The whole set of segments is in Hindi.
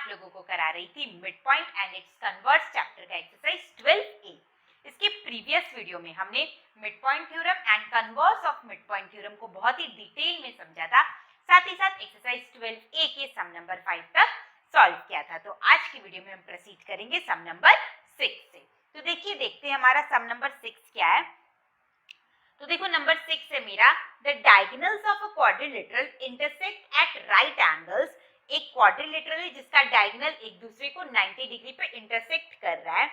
लोगों को करा रही थी mid point and it's converse chapter का एक्सरसाइज 12A। इसके प्रीवियस वीडियो में हमने mid point theorem and converse of mid point theorem को बहुत ही डिटेल में समझा था, साथ ही साथ एक्सरसाइज 12A के सम नंबर 5 तक सॉल्व किया था। तो आज की वीडियो में हम प्रोसीड करेंगे सम नंबर 6 से। तो देखिए, देखते हैं हमारा सम नंबर 6 क्या है। तो देखो, नंबर 6 है मेरा, the diagonals of a quadrilateral intersect at right angles. एक क्वाड्रिलेटरल है जिसका डायगोनल एक दूसरे को 90 डिग्री पे इंटरसेक्ट कर रहा है।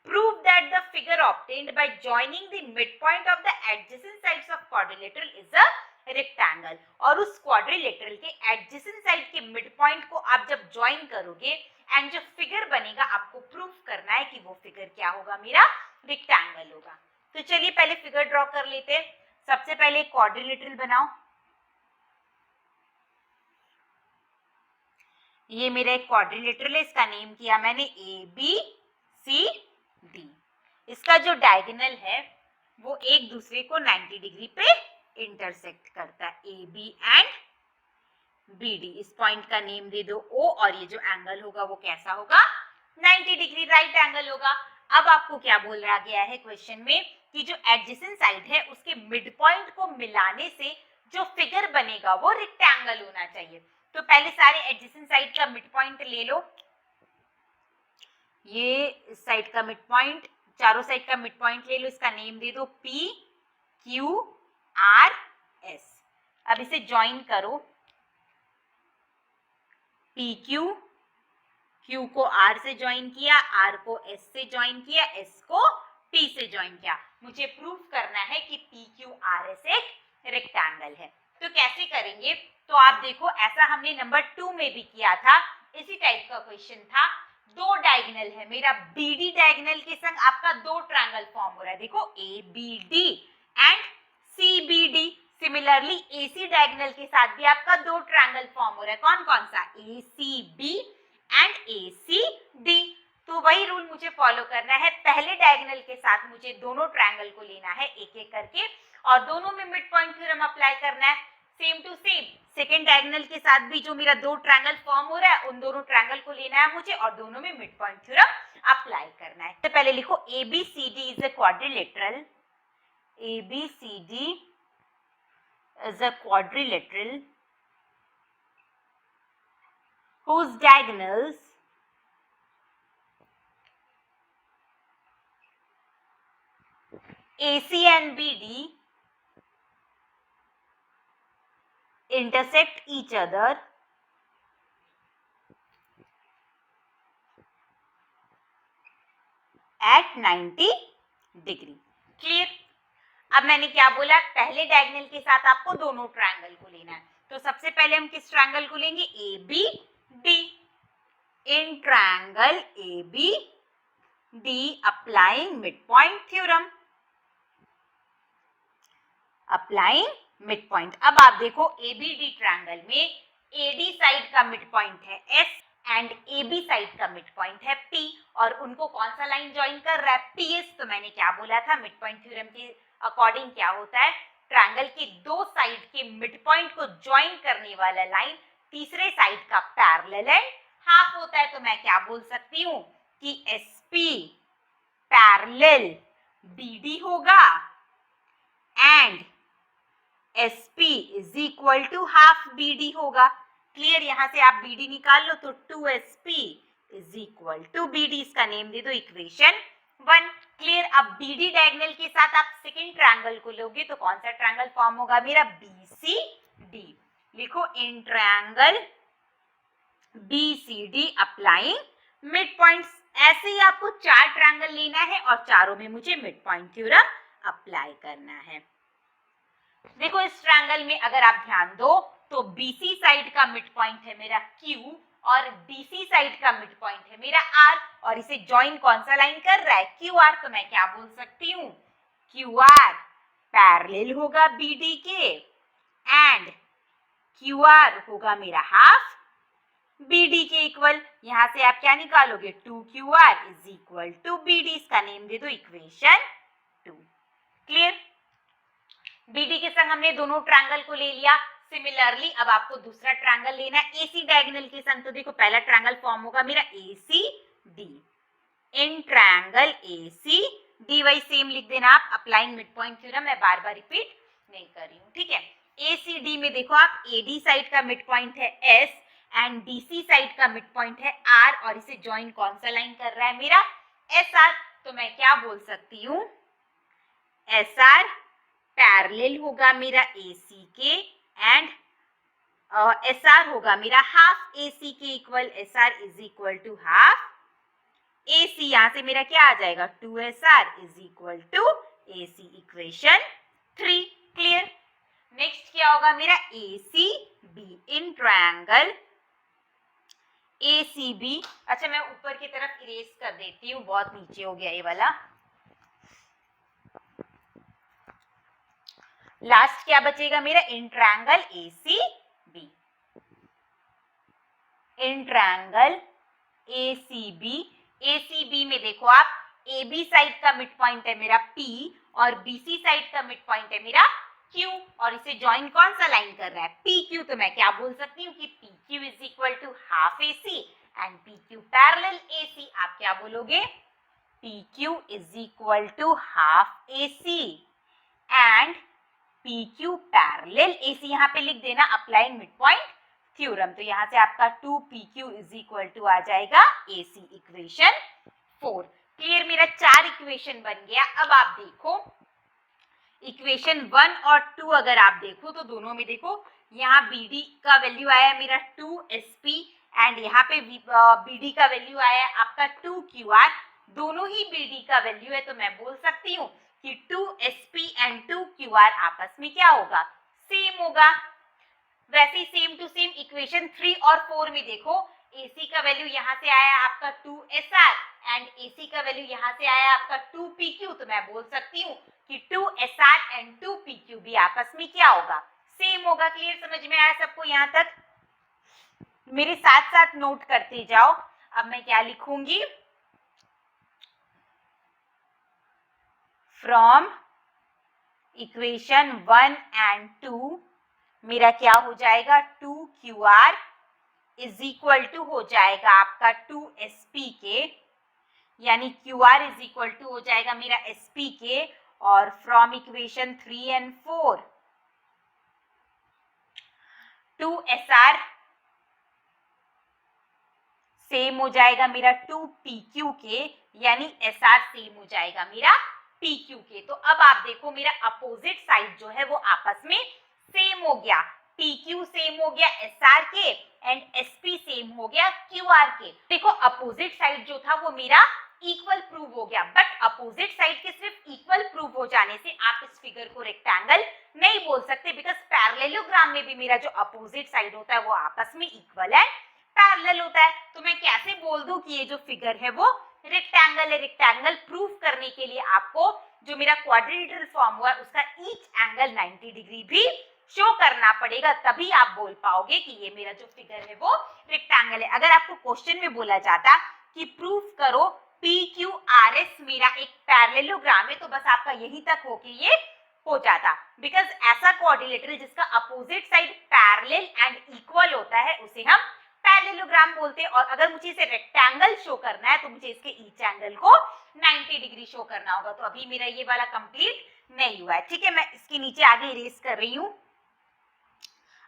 Prove that the figure obtained by joining the mid point of the adjacent sides of quadrilateral is a rectangle. और उस क्वाड्रिलेटरल के एडजेसेंट साइड के मिड पॉइंट को आप जब ज्वाइन करोगे एंड जो फिगर बनेगा आपको प्रूव करना है कि वो फिगर क्या होगा, मेरा रेक्टेंगल होगा। तो चलिए पहले फिगर ड्रॉ कर लेते हैं। सबसे पहले क्वाड्रिलेटरल बनाओ। ये मेरा एक क्वाड्रिलेटरल है, इसका नेम किया मैंने ABCD। इसका जो डायगोनल है वो एक दूसरे को 90 डिग्री पे इंटरसेक्ट करता है, AB एंड BD। इस पॉइंट का नेम दे दो O, और ये जो एंगल होगा वो कैसा होगा, 90 डिग्री राइट एंगल होगा। अब आपको क्या बोल रहा गया है क्वेश्चन में कि जो एडजेसेंट साइड है उसके मिड पॉइंट को मिलाने से जो फिगर बनेगा वो रेक्टेंगल होना चाहिए। तो पहले सारे एडजेसेंट साइड का मिड पॉइंट ले लो। ये इस साइड का मिड पॉइंट, चारों साइड का मिड पॉइंट ले लो, इसका नेम दे दो PQRS। अब इसे ज्वाइन करो, PQ, Q को R से ज्वाइन किया, R को S से ज्वाइन किया, S को P से ज्वाइन किया। मुझे प्रूफ करना है कि PQRS एक रेक्टेंगल है। तो कैसे करेंगे, तो आप देखो, ऐसा हमने नंबर 2 में भी किया था, इसी टाइप का क्वेश्चन था। दो डायगोनल है, मेरा BD डायगोनल के संग आपका दो ट्रायंगल फॉर्म हो रहा है, देखो ABD and CBD। Similarly AC diagonal के साथ भी आपका दो ट्रायंगल फॉर्म हो रहा है, कौन कौन सा, ACB एंड ACD। तो वही रूल मुझे फॉलो करना है। पहले डायगोनल के साथ मुझे दोनों ट्रायंगल को लेना है एक एक करके, और दोनों में मिड पॉइंट थ्योरम अप्लाई करना है same to same. Second diagonal के साथ भी जो मेरा दो ट्रायंगल फॉर्म हो रहा है उन दोनों ट्रायंगल को लेना है मुझे, और दोनों में मिड पॉइंट थ्योरम अप्लाई करना है। तो पहले लिखो, ABCD is a quadrilateral, ABCD is a quadrilateral whose diagonals AC and BD intersect each other at 90 degree. Clear. अब मैंने क्या बोला, पहले डायगोनल के साथ आपको दोनों ट्रायंगल को लेना है। तो सबसे पहले हम किस ट्रायंगल को लेंगे, ABD। In triangle ABD applying mid point theorem, applying mid point. अब आप देखो, ABD ट्रायंगल में AD साइड का मिड पॉइंट है S एंड AB साइड का मिड पॉइंट है P, और उनको कौन सा लाइन ज्वाइन कर रहा है, PS। तो मैंने क्या बोला था, मिड पॉइंट थ्योरम के अकॉर्डिंग क्या होता है, ट्रायंगल के दो साइड के मिड पॉइंट को ज्वाइन करने वाला लाइन तीसरे साइड का पैरेलल एंड हाफ होता है। तो मैं क्या बोल सकती हूँ कि SP पैरेलल BD होगा and SP is equal to half BD होगा। क्लियर। यहाँ से आप BD निकाल लो तो 2SP is equal to BD। इसका नेम दे दो इक्वेशन 1। क्लियर। अब BD डायगोनल के साथ आप सेकेंड ट्रायंगल को लोगे तो कौन सा ट्रायंगल फॉर्म होगा, मेरा BCD। लिखो, in triangle BCD applying mid points. ऐसे ही आपको चार ट्रायंगल लेना है और चारों में मुझे मिड पॉइंट थ्योरम अप्लाई करना है। देखो, इस ट्रायंगल में अगर आप ध्यान दो तो BC साइड का मिड पॉइंट है मेरा Q और DC साइड का मिड पॉइंट है मेरा R, और इसे ज्वाइन कौन सा लाइन कर रहा है, QR। तो मैं क्या बोल सकती हूँ, QR पैरेलल होगा BD के एंड QR होगा मेरा हाफ BD के इक्वल। यहां से आप क्या निकालोगे, 2QR is equal to BD। इसका नेम दे दो इक्वेशन 2। क्लियर। BD के संग हमने दोनों ट्रायंगल को ले लिया। सिमिलरली अब आपको दूसरा ट्रायंगल लेना है AC डायगोनल के संग। तो देखो पहला ट्रायंगल फॉर्म होगा मेरा ACD। इन ट्रायंगल ACD वही सेम लिख देना आप, अप्लाइंग मिड पॉइंट थ्योरम, मैं बार बार रिपीट नहीं कर रही हूँ, ठीक है। ACD में देखो आप AD साइड का मिड पॉइंट है S एंड DC साइड का मिड पॉइंट है R, और इसे ज्वाइन कौन सा लाइन कर रहा है मेरा SR। तो मैं क्या बोल सकती हूँ, SR पैरेलल होगा मेरा AC के एंड SR होगा मेरा हाफ AC के equal. SR is equal to half AC, यहां से मेरा क्या आ जाएगा 2SR is equal to AC, equation 3। Clear. Next क्या होगा मेरा ACB। इन ट्रायंगल ACB, अच्छा मैं ऊपर की तरफ इरेज कर देती हूँ, बहुत नीचे हो गया ये वाला। लास्ट क्या बचेगा मेरा, in triangle ACB। In triangle ACB में देखो आप AB साइड का मिड पॉइंट है मेरा P और BC साइड का मिड पॉइंट है मेरा Q, और इसे ज्वाइन कौन सा लाइन कर रहा है PQ। तो मैं क्या बोल सकती हूँ कि PQ is equal to half AC and PQ parallel AC। आप क्या बोलोगे, PQ is equal to half AC and PQ parallel AC, यहाँ पे लिख देना अप्लाइंग मिड पॉइंट थ्योरम। तो यहाँ से आपका 2PQ इज इक्वल टू आ जाएगा AC, इक्वेशन 4। क्लियर, मेरा 4 इक्वेशन बन गया। अब आप देखो इक्वेशन 1 और 2 अगर आप देखो तो दोनों में देखो यहाँ BD का वैल्यू आया मेरा 2SP एंड यहाँ पे BD का वैल्यू आया आपका 2QR। दोनों ही BD का वैल्यू है, तो मैं बोल सकती हूँ कि 2SP एंड 2QR आपस में क्या होगा, सेम होगा। वैसे ही सेम टू सेम इक्वेशन 3 और 4 में देखो AC का वैल्यू यहाँ से आया आपका 2SR एंड AC का वैल्यू यहाँ से आया आपका 2PQ। तो मैं बोल सकती हूँ कि 2SR एंड 2PQ भी आपस में क्या होगा, सेम होगा। क्लियर, समझ में आया सबको यहाँ तक? मेरे साथ साथ नोट करते जाओ। अब मैं क्या लिखूंगी, फ्रॉम इक्वेशन 1 एंड 2 मेरा क्या हो जाएगा 2QR इज इक्वल टू हो जाएगा आपका 2SP के, यानी QR इज इक्वल टू हो जाएगा मेरा SP के। और from equation 3 and 4 2SR same हो जाएगा मेरा 2PQ के, यानी SR सेम हो जाएगा मेरा PQ के। तो अब आप देखो मेरा अपोजिट साइड जो है वो आपस में सेम हो गया, PQ सेम हो गया SR के एंड SP सेम हो गया QR के। देखो अपोजिट साइड जो था वो मेरा इक्वल प्रूव हो गया, बट अपोजिट साइड के सिर्फ इक्वल प्रूव हो जाने से आप इस फिगर को रेक्टेंगल नहीं बोल सकते, बिकॉज पैरेललोग्राम में भी मेरा जो अपोजिट साइड होता है वो आपस में इक्वल है, पैरेलल होता है। तो मैं कैसे बोल दूं कि ये जो फिगर है वो रेक्टेंगल है। रेक्टेंगल प्रूफ करने के लिए आपको जो मेरा क्वाड्रिलेटरल फॉर्म हुआ है उसका ईच एंगल 90 डिग्री भी शो करना पड़ेगा, तभी आप बोल पाओगे कि ये मेरा जो फिगर है वो रेक्टेंगल है। अगर आपको क्वेश्चन में बोला जाता कि प्रूफ करो PQRS मेरा एक पैरेललोग्राम है, तो बस आपका यही तक हो के ये हो जाता, बिकॉज ऐसा क्वाड्रिलेटरल जिसका opposite side parallel and equal होता है उसे हम पैरेललोग्राम बोलते हैं। और अगर मुझे इसे रेक्टेंगल शो करना है तो मुझे इसके ईच एंगल को 90 डिग्री शो करना होगा। तो अभी मेरा ये वाला कंप्लीट नहीं हुआ है, ठीक है। मैं इसके नीचे आगे इरेज कर रही हूँ।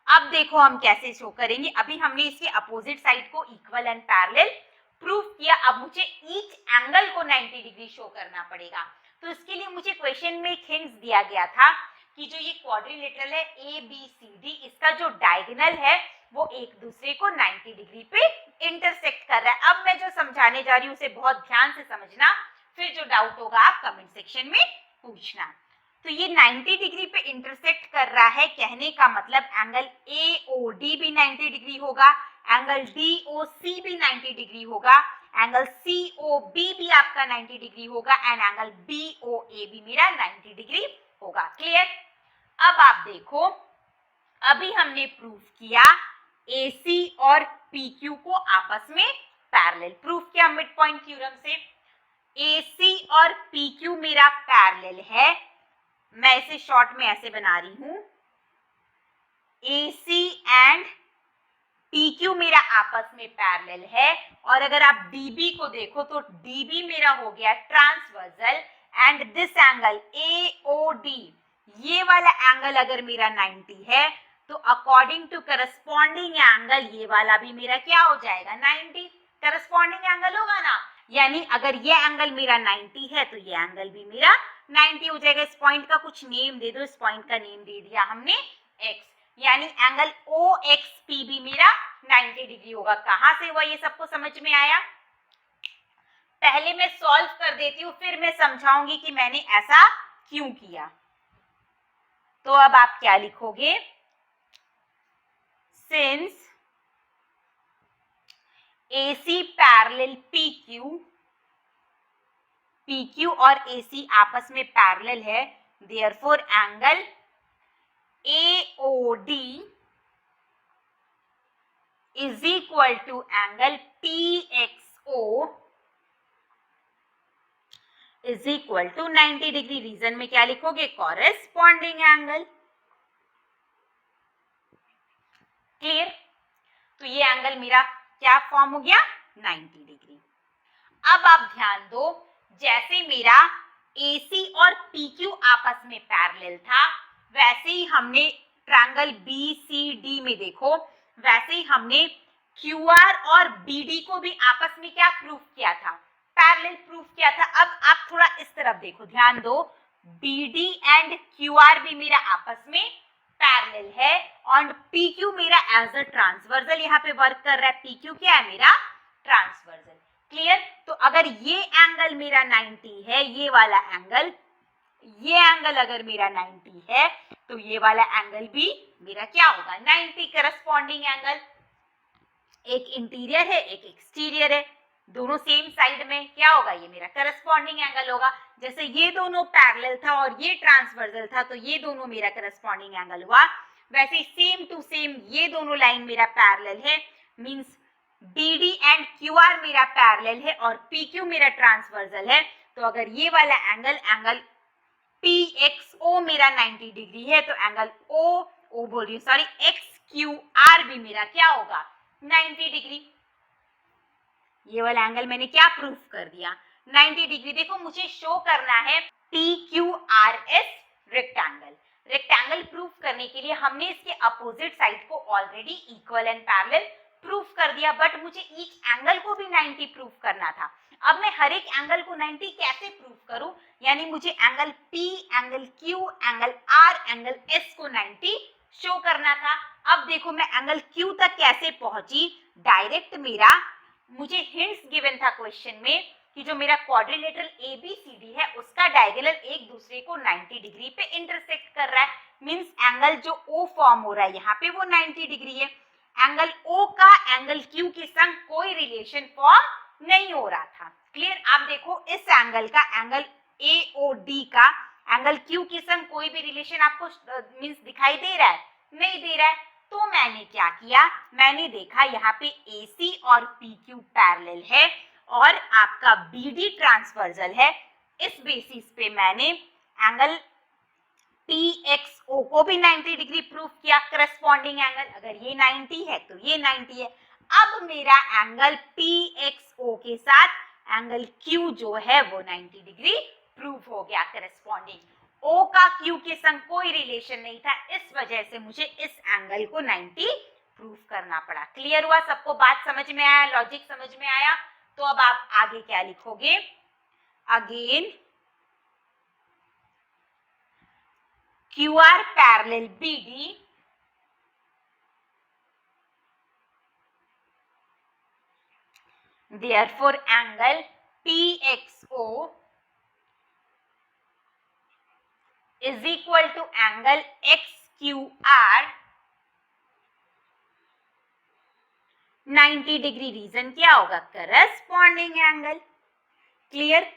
अब देखो हम कैसे शो करेंगे। अभी हमने इसके अपोजिट साइड को इक्वल एंड पैरेलल प्रूफ किया, अब मुझे ईच एंगल को 90 डिग्री शो करना पड़ेगा। तो इसके लिए मुझे क्वेश्चन में एक हिंट दिया गया था कि जो ये क्वाड्रिलेटरल है ABCD, इसका जो डायगोनल है वो एक दूसरे को 90 डिग्री पे इंटरसेक्ट कर रहा है। अब मैं जो समझाने जा रही हूँ उसे बहुत ध्यान से समझना, फिर जो डाउट होगा आप कमेंट सेक्शन में पूछना। तो ये 90 डिग्री पे इंटरसेक्ट कर रहा है, कहने का मतलब एंगल AOD भी 90 डिग्री होगा, एंगल DOC भी 90 डिग्री होगा, एंगल COB भी आपका 90 डिग्री होगा एंड एंगल BOA भी मेरा 90 डिग्री होगा। क्लियर? अब आप देखो, अभी हमने प्रूफ किया AC और PQ को आपस में पैरेलल, प्रूफ किया मिड पॉइंट थ्योरम से। AC और PQ मेरा पैरेलल है, मैं इसे शॉर्ट में ऐसे बना रही हूं, AC एंड PQ मेरा आपस में पैरेलल है, और अगर आप DB को देखो तो DB मेरा हो गया transversal, and this angle AOD, ये वाला एंगल अगर मेरा 90 है तो अकॉर्डिंग टू करस्पॉन्डिंग एंगल ये वाला भी मेरा क्या हो जाएगा 90, करस्पॉन्डिंग एंगल होगा ना, यानी अगर ये एंगल मेरा 90 है तो ये एंगल भी मेरा 90 हो जाएगा। इस पॉइंट का कुछ नेम दे दो, इस पॉइंट का नेम दे दिया हमने x, यानी एंगल OXP भी मेरा 90 डिग्री होगा। कहां से हुआ ये सबको समझ में आया? पहले मैं सॉल्व कर देती हूँ, फिर मैं समझाऊंगी कि मैंने ऐसा क्यों किया। तो अब आप क्या लिखोगे? सिंस AC पैरेलल PQ और AC आपस में पैरेलल है, therefore angle AOD is equal to angle PXO is equal to 90 degree. Reason में क्या लिखोगे? Corresponding angle. क्लियर? तो ये एंगल मेरा क्या फॉर्म हो गया? 90 डिग्री। अब आप ध्यान दो, जैसे मेरा AC और PQ आपस में पैरेलल था, वैसे ही हमने ट्रायंगल BCD में देखो, वैसे ही हमने QR और BD को भी आपस में क्या प्रूफ किया था? पैरेलल प्रूफ किया था। अब आप थोड़ा इस तरफ देखो, ध्यान दो, BD एंड QR भी मेरा आपस में पैरेलल है, और PQ मेरा एज अ ट्रांसवर्सल यहाँ पे वर्क कर रहा है। PQ क्या है? मेरा ट्रांसवर्सल। क्लियर? तो अगर ये एंगल मेरा 90 है, ये वाला एंगल, ये एंगल अगर मेरा 90 है तो ये वाला एंगल भी मेरा क्या होगा? 90, करस्पॉन्डिंग एंगल। एक इंटीरियर है, एक एक्सटीरियर है, दोनों सेम साइड में, क्या होगा? ये मेरा करस्पॉन्डिंग एंगल होगा। जैसे ये दोनों पैरेलल था और ये ट्रांसवर्सल था, तो ये दोनों मेरा करस्पॉन्डिंग एंगल हुआ। वैसे सेम टू सेम ये दोनों लाइन मेरा पैरेलल है, मींस BD एंड QR मेरा पैरेलल है और PQ मेरा ट्रांसवर्सल है। तो अगर ये वाला एंगल PXO मेरा 90 डिग्री है, तो एंगल XQR भी मेरा क्या होगा? 90 डिग्री। ये वाला एंगल मैंने क्या प्रूफ कर दिया? 90 डिग्री। देखो, मुझे शो करना है PQRS रेक्टेंगल। रेक्टेंगल प्रूफ करने के लिए हमने इसके अपोजिट साइड को already equal and parallel proof कर दिया, बट मुझे ईच एंगल को भी 90 प्रूफ करना था। अब मैं हर एक एंगल को 90 कैसे प्रूफ करूं? यानी मुझे angle P, angle Q, angle R, angle S को 90 शो करना था। अब देखो, मैं एंगल Q तक कैसे पहुंची? डायरेक्ट मेरा, मुझे हिंट्स गिवन था क्वेश्चन में कि जो मेरा क्वाड्रिलेटरल ABCD है उसका डायगोनल एक दूसरे को 90 डिग्री पे इंटरसेक्ट कर रहा है, मींस एंगल जो O फॉर्म हो रहा है यहाँ पे वो 90 डिग्री है। एंगल O का एंगल Q के संग कोई रिलेशन फॉर्म नहीं हो रहा था। क्लियर? आप देखो, इस एंगल का, एंगल AOD का एंगल Q के संग कोई भी रिलेशन आपको मींस दिखाई दे रहा है? नहीं दे रहा है। तो मैंने क्या किया? मैंने देखा यहाँ पे AC और PQ पैरेलल है और आपका BD ट्रांसवर्सल है। इस बेसिस पे मैंने एंगल PXO को भी 90 डिग्री प्रूफ किया, करस्पॉन्डिंग एंगल। अगर ये 90 है तो ये 90 है। अब मेरा एंगल PXO के साथ एंगल Q जो है वो 90 डिग्री प्रूफ हो गया, करस्पॉन्डिंग। O का Q के संग कोई रिलेशन नहीं था, इस वजह से मुझे इस एंगल को 90 प्रूफ करना पड़ा। क्लियर हुआ? सबको बात समझ में आया? लॉजिक समझ में आया? तो अब आप आगे क्या लिखोगे? Again QR parallel BD therefore angle PXO is equal to angle XQR 90 degree. Reason क्या होगा? Corresponding angle. क्लियर?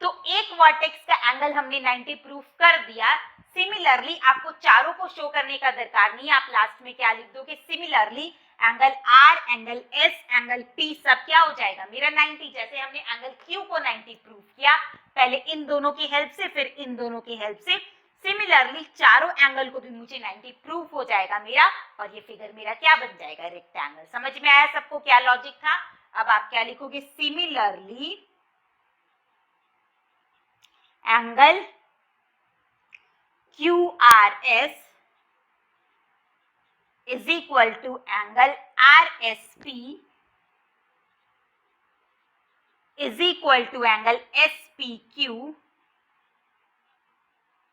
तो एक वर्टेक्स का एंगल हमने 90 प्रूफ कर दिया। सिमिलरली आपको चारों को शो करने का दरकार नहीं है, आप लास्ट में क्या लिख दोगे? Similarly angle R, angle S, angle P सब क्या हो जाएगा? मेरा 90। जैसे हमने एंगल Q को 90 प्रूफ किया, पहले इन दोनों की हेल्प से, फिर इन दोनों की हेल्प से। सिमिलरली चारों एंगल को भी मुझे 90 प्रूव हो जाएगा मेरा, और ये फिगर मेरा क्या बन जाएगा, रेक्टेंगल। समझ में आया सबको क्या लॉजिक था? अब आप क्या लिखोगे, similarly angle QRS is equal to angle RSP is equal to angle SPQ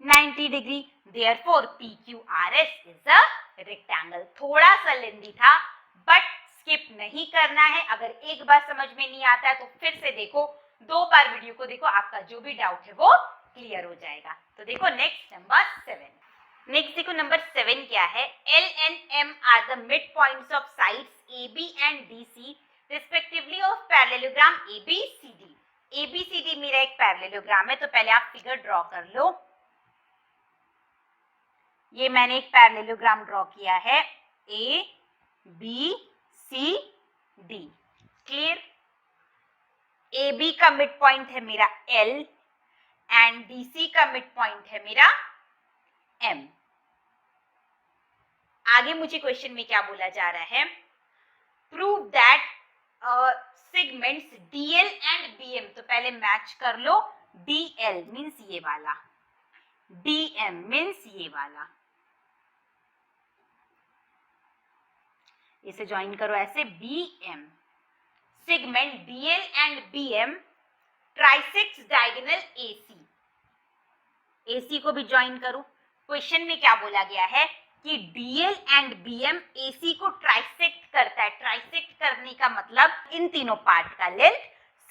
90 degree. Therefore PQRS is a rectangle. थोड़ा सा लेंदी था बट स्किप नहीं करना है। अगर एक बार समझ में नहीं आता है तो फिर से देखो, 2 बार वीडियो को देखो, आपका जो भी डाउट है वो क्लियर हो जाएगा। तो देखो नेक्स्ट नंबर 7। नेक्स्ट देखो नंबर 7 क्या है, L and M are the midpoints of sides AB and DC respectively of parallelogram ABCD. ABCD मेरा एक पैरेललोग्राम है, तो पहले आप फिगर ड्रॉ कर लो। ये मैंने एक पैरेललोग्राम ड्रॉ किया है, A B C D। Clear? AB का मिड पॉइंट है मेरा L एंड DC का मिड पॉइंट है मेरा M। आगे मुझे क्वेश्चन में क्या बोला जा रहा है, prove that segments DL and BM, तो पहले मैच कर लो, DL मींस ये वाला, BM मींस ये वाला, इसे ज्वाइन करो ऐसे, BM segment DL and BM trisects diagonal AC, AC को भी ज्वाइन करो। क्वेश्चन में क्या बोला गया है कि DL एंड BM AC को ट्राइसेक्ट करता है। ट्राइसेक्ट करने का मतलब इन तीनों पार्ट का लेंथ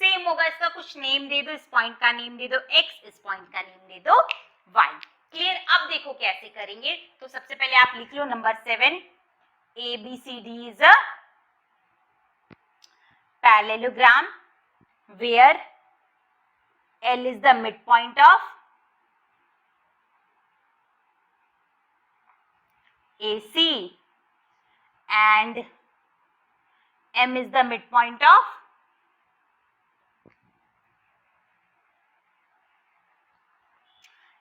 सेम होगा। इसका कुछ नेम दे दो, इस पॉइंट का नेम दे दो X, इस पॉइंट का नेम दे दो Y। क्लियर? अब देखो कैसे करेंगे। तो सबसे पहले आप लिख लो number 7, ABCD is a parallelogram where L is the midpoint of AC and M is the midpoint of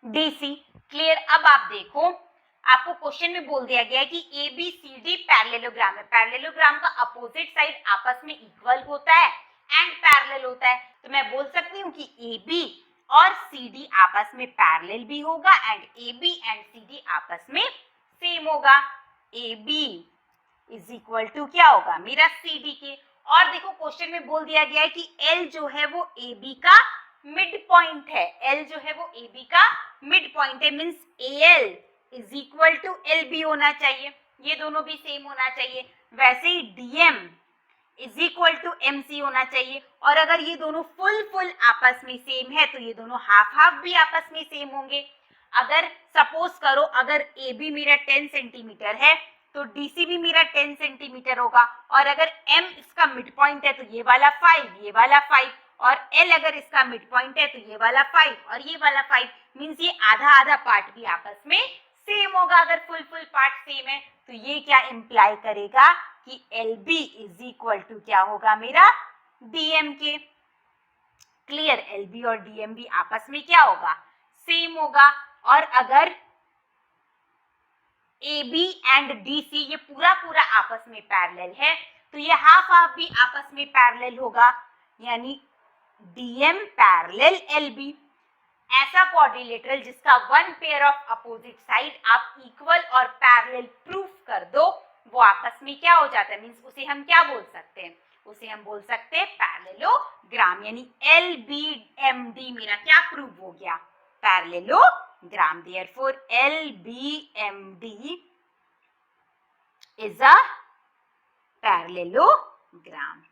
DC। Clear? अब आप देखो, आपको क्वेश्चन में बोल दिया गया है कि ABCD पैरेललोग्राम है। पैरेललोग्राम का अपोजिट साइड आपस में इक्वल होता है एंड पैरेलल होता है, तो मैं बोल सकती हूँ कि AB और CD आपस में पैरेलल भी होगा एंड AB एंड CD आपस में सेम होगा। AB इज इक्वल टू क्या होगा मेरा CD के। और देखो क्वेश्चन में बोल दिया गया है कि L जो है वो AB का मिड पॉइंट है। L जो है वो AB का मिड पॉइंट है, means AL is equal to LB होना चाहिए, ये दोनों भी सेम होना चाहिए। वैसे ही DM is equal to MC होना चाहिए। और अगर ये दोनों फुल आपस में सेम है तो ये दोनों हाफ भी आपस में सेम होंगे। अगर सपोज करो, अगर AB मेरा 10 सेंटीमीटर है तो DC भी मेरा 10 सेंटीमीटर होगा, और अगर M इसका मिड पॉइंट है तो ये वाला 5, ये वाला 5, और L अगर इसका मिड पॉइंट है तो ये वाला 5 और ये वाला 5, मींस ये आधा पार्ट भी आपस में सेम होगा। अगर फुल पार्ट सेम है तो ये क्या इंप्लाई करेगा कि LB इज इक्वल टू क्या होगा मेरा DM के। क्लियर? LB और DM भी आपस में क्या होगा, सेम होगा। और अगर AB एंड DC ये पूरा आपस में पैरेलल है तो ये हाफ भी आपस में पैरेलल होगा, यानी DM पैरेलल LB। ऐसा क्वाड्रिलेटरल जिसका one pair of opposite side आप इक्वल और पैरेलल प्रूफ कर दो, वो आपस में क्या हो जाता है, मींस उसे हम क्या बोल सकते हैं, उसे हम बोल सकते हैं पैरेललोग्राम। यानी LBMD मेरा क्या प्रूव हो गया, parallelogram. Therefore LBMD is a parallelogram.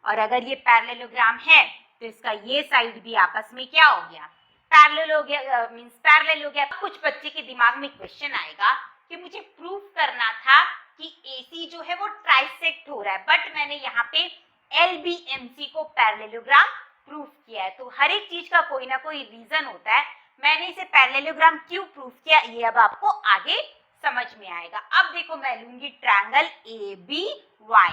और अगर ये पैरेललोग्राम है तो इसका ये साइड भी आपस में क्या हो गया, पैरेलल हो गया, मींस पैरेलल हो गया। कुछ बच्चे के दिमाग में क्वेश्चन आएगा कि मुझे प्रूफ करना था कि AC जो है वो ट्राइसेक्ट हो रहा है, बट मैंने यहाँ पे LBMC को पैरेललोग्राम प्रूफ किया है। तो हर एक चीज का कोई ना कोई रीजन होता है। मैंने इसे पैरेललोग्राम क्यों प्रूफ किया ये अब आपको आगे समझ में आएगा। अब देखो मैं लूंगी triangle ABY।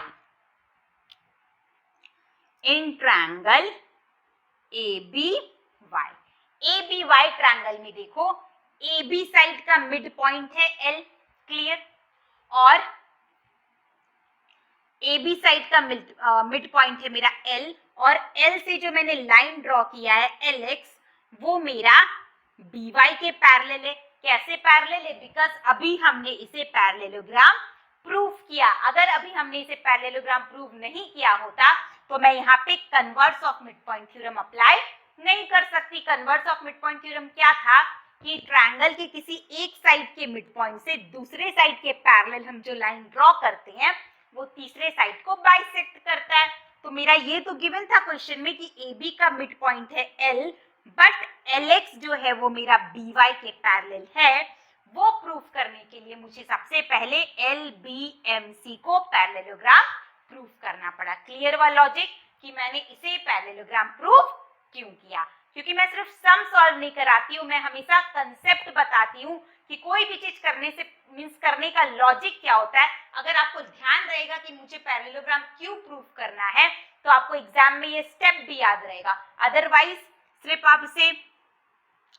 In triangle ABY triangle में देखो ए बी साइड का मिड पॉइंट है एल, क्लियर, और ए बी साइड का मिड पॉइंट है मेरा एल, और एल से जो मैंने लाइन ड्रॉ किया है एल एक्स, वो मेरा बी वाई के पैरेलल है। कैसे पैरेलल है? बिकॉज अभी हमने इसे पैरेललोग्राम प्रूव किया। अगर अभी हमने इसे पैरेललोग्राम प्रूव नहीं किया होता तो मैं यहाँ पे converse of mid point theorem apply नहीं कर सकती। Converse of mid point theorem क्या था कि ट्रायंगल के किसी एक साइड के मिड पॉइंट से दूसरे साइड के पैरेलल हम जो लाइन ड्रॉ करते हैं वो तीसरे साइड को बाइसेक्ट करता है। तो मेरा ये तो गिवन था क्वेश्चन में कि ए बी का मिड पॉइंट है एल, बट एल एक्स जो है वो मेरा बी वाई के पैरेलल है। वो प्रूफ करने के लिए मुझे सबसे पहले एल बी एम सी को पैरेललोग्राम प्रूफ करना पड़ा। क्लियर हुआ लॉजिक कि मैंने इसे पैरेललोग्राम प्रूफ क्यों किया? क्योंकि मैं सिर्फ सम सॉल्व नहीं कराती हूँ, मैं हमेशा कंसेप्ट बताती हूँ कि कोई भी चीज करने से मींस करने का लॉजिक क्या होता है। अगर आपको ध्यान रहेगा कि मुझे पैरेललोग्राम क्यों प्रूफ करना है तो आपको एग्जाम में ये स्टेप भी याद रहेगा। अदरवाइज सिर्फ आप इसे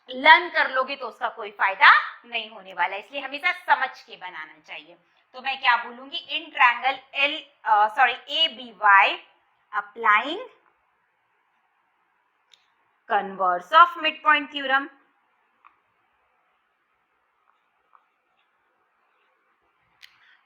लर्न कर लोगे तो उसका कोई फायदा नहीं होने वाला, इसलिए हमेशा समझ के बनाना चाहिए। तो मैं क्या बोलूंगी, in triangle A B Y applying converse of mid point theorem.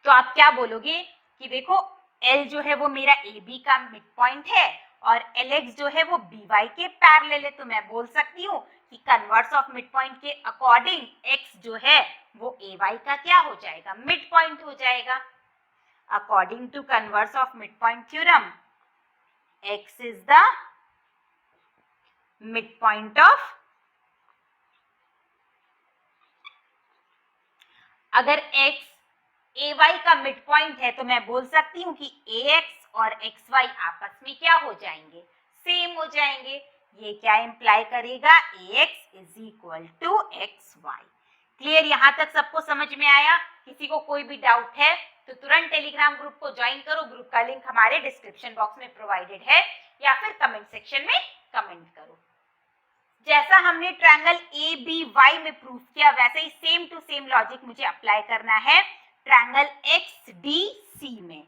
तो आप क्या बोलोगे कि देखो L जो है वो मेरा ए बी का मिड पॉइंट है और एल एक्स जो है वो बी वाई के पैरेलल है। तो मैं बोल सकती हूँ कि कन्वर्स ऑफ मिड पॉइंट के अकॉर्डिंग x जो है वो ए वाई का क्या हो जाएगा, मिड पॉइंट हो जाएगा। According to converse of mid point theorem x is the mid point of, अगर x ए वाई का मिड पॉइंट है तो मैं बोल सकती हूँ कि ए एक्स और एक्स वाई आपस में क्या हो जाएंगे, सेम हो जाएंगे। ये क्या इंप्लाई करेगा, A X is equal to X Y. Clear? यहाँ तक सबको समझ में आया? किसी को कोई भी डाउट है तो तुरंत टेलीग्राम ग्रुप को ज्वाइन करो। ग्रुप का लिंक हमारे डिस्क्रिप्शन बॉक्स में प्रोवाइडेड है, या फिर कमेंट सेक्शन में कमेंट करो। जैसा हमने ट्रायंगल ए बी वाई में प्रूफ किया वैसे ही सेम टू सेम लॉजिक मुझे अप्लाई करना है ट्रायंगल एक्स डी सी में।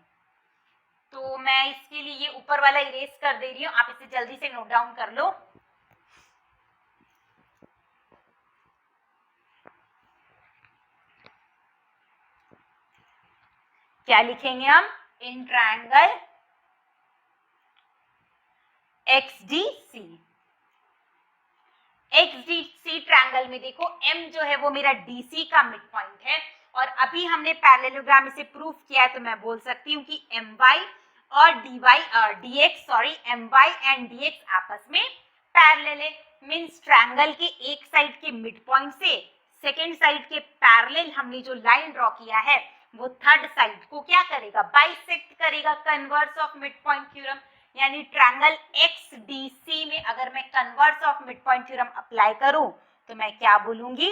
तो मैं इसके लिए ये ऊपर वाला इरेज कर दे रही हूँ, आप इसे जल्दी से नोट डाउन कर लो। क्या लिखेंगे हम, in triangle X D C. X D C triangle में देखो M जो है वो मेरा DC का मिड पॉइंट है और अभी हमने पैरेललोग्राम इसे प्रूफ किया है। तो मैं बोल सकती हूँ कि My और My एंड dx आपस में पैरेलल है। मींस ट्रायंगल के एक साइड के मिड पॉइंट से सेकेंड साइड के पैरेलल हमने जो लाइन ड्रॉ किया है वो थर्ड साइड को क्या करेगा, बाइसेक्ट करेगा। Converse of mid point theorem यानी ट्रायंगल XDC में अगर मैं converse of mid point theorem apply करूं तो मैं क्या बोलूंगी,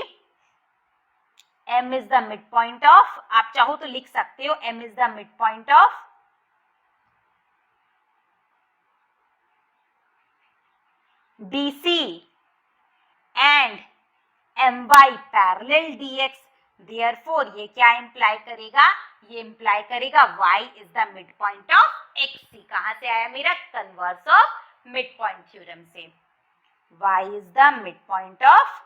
M is the mid point of, आप चाहो तो लिख सकते हो M is the mid point of DC and My parallel dx। Therefore ये क्या इंप्लाई करेगा, ये इंप्लाई करेगा y is the mid point of xc। कहां से आया मेरा, converse of mid point theorem से। y is the mid point of,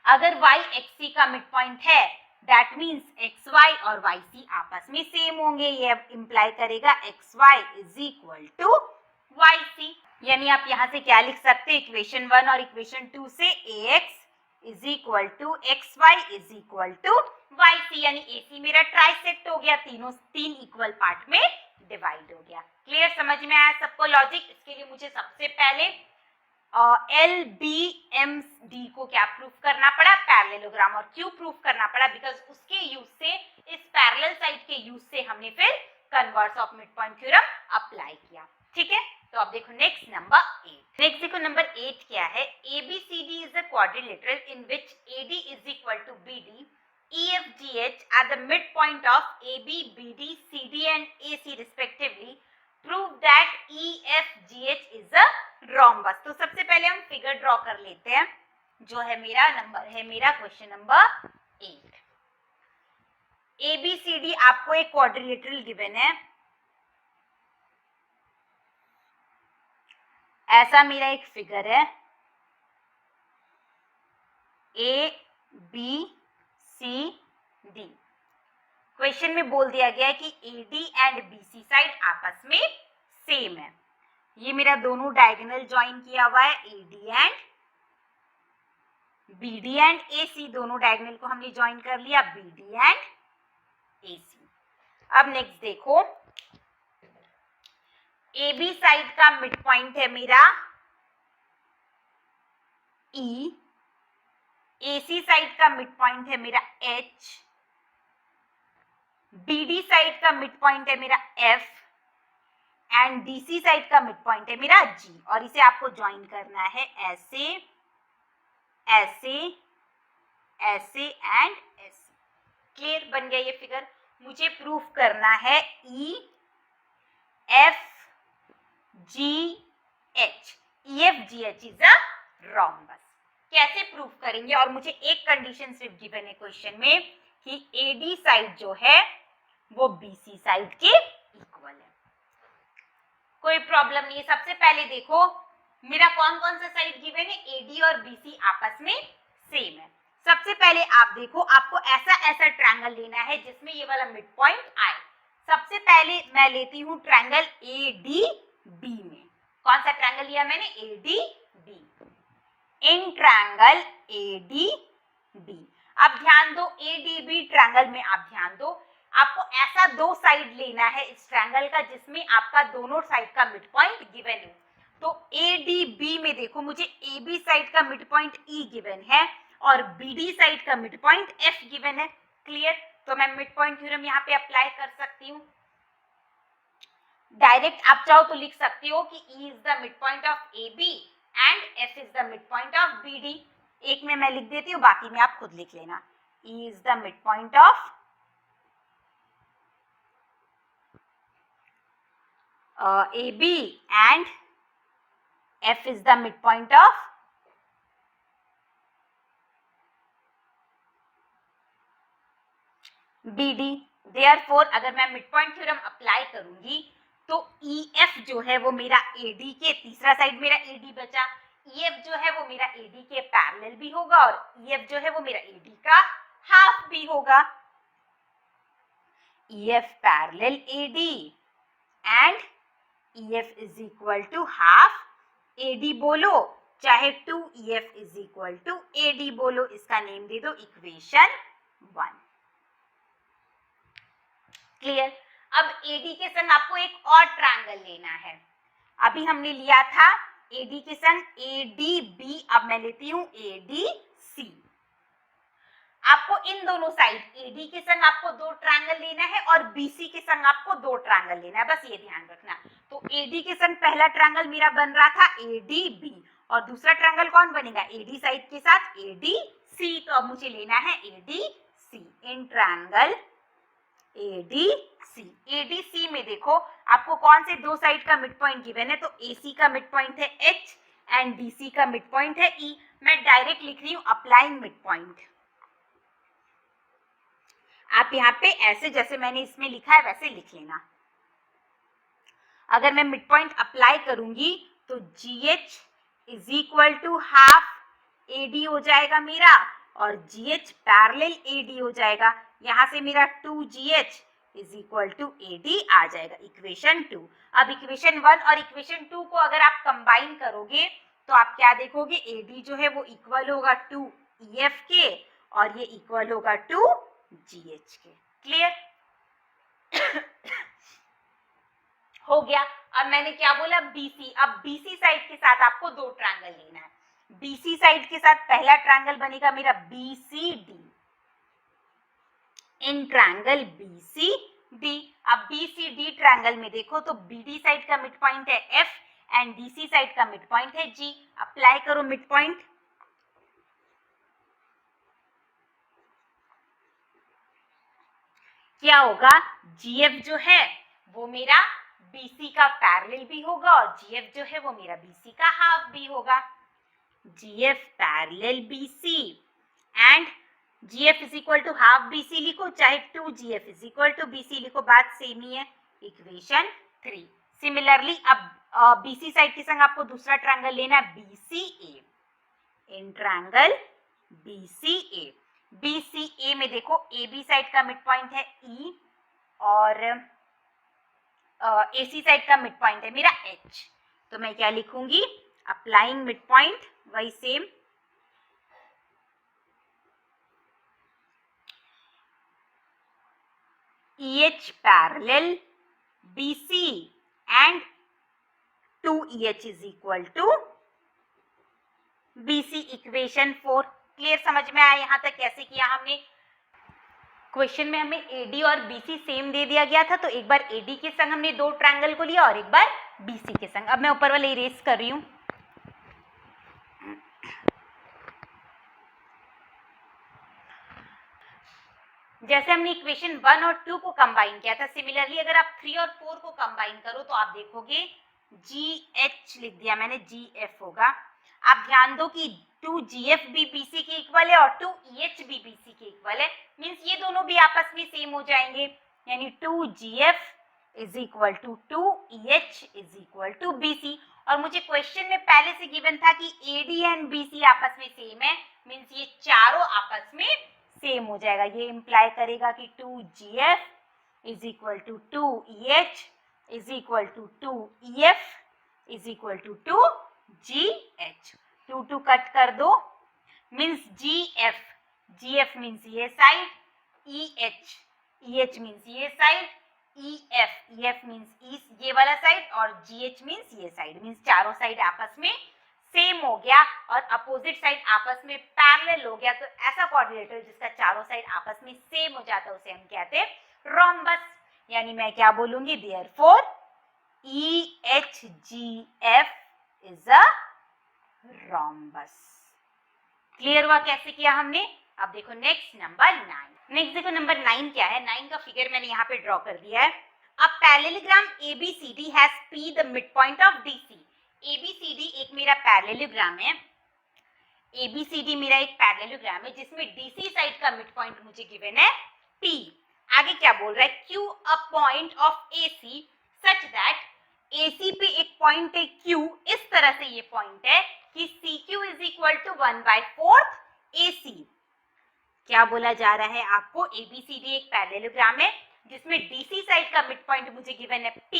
अगर y xc का मिड पॉइंट है दैट मीन्स xy और yc आपस में सेम होंगे। ये इंप्लाई करेगा xy is equal to yc। यानी आप यहाँ से क्या लिख सकते हैं, इक्वेशन 1 और इक्वेशन 2 से ax is equal to xy is equal to yc, यानी ac मेरा ट्राइसेक्ट हो गया, तीन इक्वल पार्ट में डिवाइड हो गया। क्लियर? समझ में आया सबको लॉजिक? इसके लिए मुझे सबसे पहले एल बी एम डी को क्या प्रूफ करना पड़ा, पैरेललोग्राम। और क्यों प्रूफ करना पड़ा, बिकॉज उसके यूज से, इस पैरेलल साइड के यूज से हमने फिर converse of mid point theorem apply किया। ठीक है, तो अब देखो नेक्स्ट नंबर 8। नेक्स्ट देखो नंबर 8 क्या है, ABCD is a quadrilateral in which AD is equal to BD, EFGH are the mid point of AB, BD, CD and AC respectively. Prove that EFGH is a rhombus. तो सबसे पहले पहले हम फिगर ड्रॉ कर लेते हैं, जो है मेरा क्वेश्चन नंबर 8। ABCD आपको एक क्वाड्रिलेटरल गिवन है, ऐसा मेरा एक फिगर है ABCD। क्वेश्चन में बोल दिया गया है कि AD एंड BC साइड आपस में सेम है। ये मेरा दोनों डायगोनल ज्वाइन किया हुआ है, AD and BD and AC, दोनों डायगोनल को हमने ज्वाइन कर लिया, BD एंड AC। अब नेक्स्ट देखो, AB साइड का मिड पॉइंट है मेरा E, AC साइड का मिड पॉइंट है मेरा H, BD साइड का मिड पॉइंट है मेरा F एंड DC साइड का मिड पॉइंट है मेरा G, और इसे आपको ज्वाइन करना है ऐसे, ऐसे, ऐसे एंड ऐसे। क्लियर, बन गया ये फिगर। मुझे प्रूफ करना है EFGH इज अ रोम्बस। कैसे प्रूफ करेंगे? और मुझे एक कंडीशन सिर्फ गिवन है क्वेश्चन में कि AD साइड जो है वो BC साइड के इक्वल है। कोई प्रॉब्लम नहीं है। सबसे पहले देखो मेरा कौन कौन सा साइड गिवन है, AD और BC आपस में सेम है। सबसे पहले आप देखो, आपको ऐसा ट्रायंगल लेना है जिसमें ये वाला मिड पॉइंट आए। सबसे पहले मैं लेती हूँ ट्रायंगल ADB में। कौन सा ट्रायंगल लिया मैंने? ADB। इन ट्रायंगल ADB, अब ध्यान दो, ADB ट्रायंगल में आप ध्यान दो, आपको ऐसा दो साइड लेना है इस ट्रायंगल का जिसमें आपका दोनों साइड का मिड पॉइंट गिवन है। तो ADB में देखो, मुझे AB साइड का मिड पॉइंट E गिवन है और BD साइड का मिड पॉइंट F गिवन है। क्लियर? तो मैं मिड पॉइंट थ्योरम यहाँ पे अप्लाई कर सकती हूँ। डायरेक्ट आप चाहो तो लिख सकती हो कि E is the mid point of AB and F is the mid point of BD। एक में मैं लिख देती हूँ, बाकी में आप खुद लिख लेना। E is the mid point of AB and F is the midpoint of BD। Therefore, अगर मैं मिडपॉइंट थ्योरम अप्लाई करूंगी तो EF जो है वो मेरा AD के, तीसरा साइड मेरा AD बचा, EF जो है वो मेरा AD के पैरेलल भी होगा और EF जो है वो मेरा AD का हाफ भी होगा। EF parallel AD and EF is equal to half AD बोलो, चाहे 2EF is equal to AD बोलो, इसका नेम दे दो इक्वेशन 1। क्लियर? अब AD के संग आपको एक और ट्रायंगल लेना है। अभी हमने लिया था AD के संग ADB, अब मैं लेती हूँ ADC। आपको इन दोनों साइड AD के संग आपको दो ट्रायंगल लेना है और BC के संग आपको दो ट्रायंगल लेना है, बस ये ध्यान रखना। तो AD के संग पहला ट्रायंगल मेरा बन रहा था ADB और दूसरा ट्रायंगल कौन बनेगा? AD साइड के साथ ADC। तो अब मुझे लेना है ADC in triangle ADC। ADC में देखो आपको कौन से दो साइड का मिड पॉइंट गिवन है, तो AC का मिड पॉइंट है H एंड DC का मिड पॉइंट है E। मैं डायरेक्ट लिख रही हूँ अप्लाइंग मिड पॉइंट। आप यहाँ पे ऐसे जैसे मैंने इसमें लिखा है वैसे लिख लेना। अगर मैं मिड पॉइंट अप्लाई करूंगी तो GH is equal to half AD हो जाएगा मेरा और GH पैरेलल AD हो जाएगा। यहाँ से मेरा 2GH is equal to AD आ जाएगा, इक्वेशन 2। अब इक्वेशन 1 और इक्वेशन 2 को अगर आप कंबाइन करोगे तो आप क्या देखोगे? AD जो है वो इक्वल होगा 2EF के और ये इक्वल होगा 2GH के। क्लियर? हो गया। अब मैंने क्या बोला? BC। अब BC साइड के साथ आपको दो ट्रायंगल लेना है। BC साइड के साथ पहला ट्रायंगल बनेगा मेरा BCD इन ट्रायंगल BCD। अब BCD ट्रायंगल में देखो तो BD साइड का मिड पॉइंट है F एंड DC साइड का मिड पॉइंट है G। अप्लाई करो मिड पॉइंट। क्या होगा? GF जो है वो मेरा BC का पैरेलल भी होगा और GF जो है वो मेरा BC का हाफ भी होगा। GF parallel BC and GF is equal to half BC लिखो, चाहे 2GF is equal to BC लिखो, बात सेम ही है। इक्वेशन 3। सिमिलरली अब BC साइड के संग आपको दूसरा ट्रायंगल लेना है BCA। In triangle BCA, BCA में देखो AB साइड का मिड पॉइंट है E और AC साइड का मिड पॉइंट है मेरा H। तो मैं क्या लिखूंगी, अप्लाइंग मिड पॉइंट, वही same EH parallel BC and 2EH is equal to BC। Equation 4 clear, समझ में आया यहाँ तक कैसे किया हमने। क्वेश्चन में हमें AD और BC सेम दे दिया गया था, तो एक बार AD के संग हमने दो ट्रायंगल को लिया और एक बार BC के संग। अब मैं ऊपर वाले इरेज कर रही हूँ। जैसे हमने इक्वेशन 1 और 2 को कंबाइन किया था, सिमिलरली अगर आप 3 और 4 को कंबाइन करो तो आप देखोगे GH लिख दिया मैंने, GF होगा। आप ध्यान दो कि 2GF भी BC के इक्वल है और 2EH भी BC के इक्वल है, मींस ये दोनों भी आपस में सेम हो जाएंगे, यानी 2GF is equal to 2EH is equal to BC। और मुझे क्वेश्चन में पहले से गिवन था कि AD एंड BC आपस में सेम है, मींस ये चारों आपस में सेम हो जाएगा। ये इंप्लाई करेगा कि 2GF is equal to 2EH is equal to 2EF is equal to 2GH। 2 cut कर दो, मीन्स GF मीन्स ये साइड, EH मीन्स ये साइड, EF मीन्स ये वाला साइड और GH मीन्स ये साइड, मीन्स चारों साइड आपस में सेम हो गया और अपोजिट साइड आपस में पैरेलल हो गया। तो ऐसा कोऑर्डिनेटर जिसका चारों साइड आपस में सेम हो जाता है उसे हम कहते हैं रोम्बस। यानी मैं क्या बोलूंगी, therefore EHGF is a rhombus. Clear हुआ कैसे किया हमने। अब देखो नेक्स्ट नंबर 9। नेक्स्ट देखो नंबर 9 क्या है। 9 का फिगर मैंने यहाँ पे ड्रॉ कर दिया है। अब parallelogram ABCD has P the mid point of DC। ABCD एक मेरा पैरेललोग्राम है, ABCD मेरा एक पैरेललोग्राम है जिसमें DC साइड का मिड पॉइंट मुझे गिवन है P। आगे क्या बोल रहा है, Q a point of AC such that AC पे एक पॉइंट है Q, इस तरह से ये पॉइंट है कि CQ is equal to 1/4 AC। क्या बोला जा रहा है आपको, ABCD एक पैरेललोग्राम है जिसमें DC साइड का मिड पॉइंट मुझे गिवन है P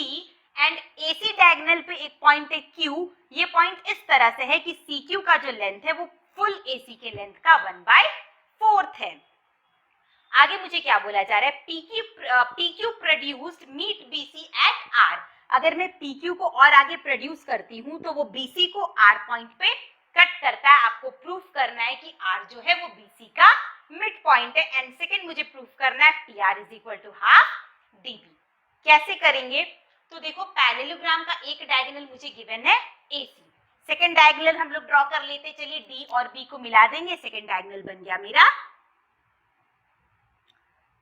एंड AC डायगोनल पे एक पॉइंट है Q। ये पॉइंट इस तरह से है कि CQ का जो लेंथ है वो फुल AC के लेंथ का 1/4 है। आगे मुझे क्या बोला जा रहा है, PQ produced meet BC at R। अगर मैं PQ को और आगे प्रोड्यूस करती हूँ तो वो BC को R पॉइंट पे कट करता है। आपको प्रूफ करना है कि R जो है वो BC का मिड पॉइंट है। एंड सेकेंड मुझे प्रूफ करना है PR is equal to half DB। कैसे करेंगे, तो देखो पैरेललोग्राम का एक डायगोनल मुझे गिवन है AC, सेकंड डायगोनल हम लोग ड्रॉ कर लेते। चलिए D और B को मिला देंगे, सेकंड डायगोनल बन गया मेरा